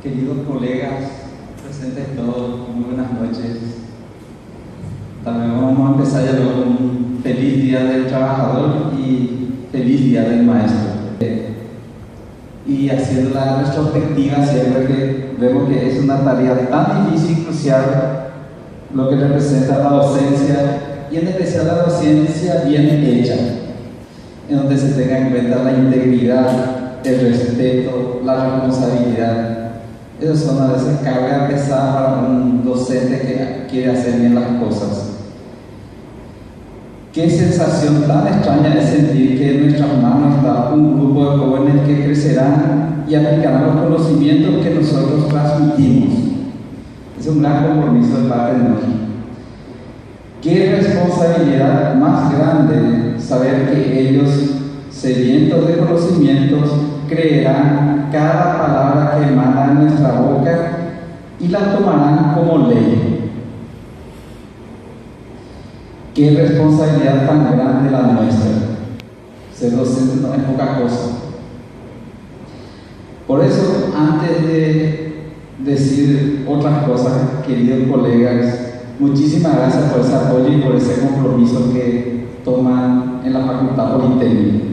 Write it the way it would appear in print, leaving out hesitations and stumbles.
Queridos colegas, presentes todos, muy buenas noches. También vamos a empezar ya con un feliz día del trabajador y feliz día del maestro. Y haciendo la retrospectiva siempre que vemos que es una tarea tan difícil y crucial lo que representa la docencia, y en especial la docencia bien hecha, en donde se tenga en cuenta la integridad, el respeto, la responsabilidad. Esas son a veces cargas pesadas para un docente que quiere hacer bien las cosas. Qué sensación tan extraña es sentir que en nuestras manos está un grupo de jóvenes que crecerán y aplicarán los conocimientos que nosotros transmitimos. Es un gran compromiso de parte de nosotros. Qué responsabilidad más grande saber que ellos, sedientos de conocimientos, creerán cada palabra que emana de nuestra boca y la tomarán como ley. Qué responsabilidad tan grande la nuestra. Ser docente no es poca cosa. Por eso, antes de decir otras cosas, queridos colegas, muchísimas gracias por ese apoyo y por ese compromiso que toman en la Facultad Politécnica.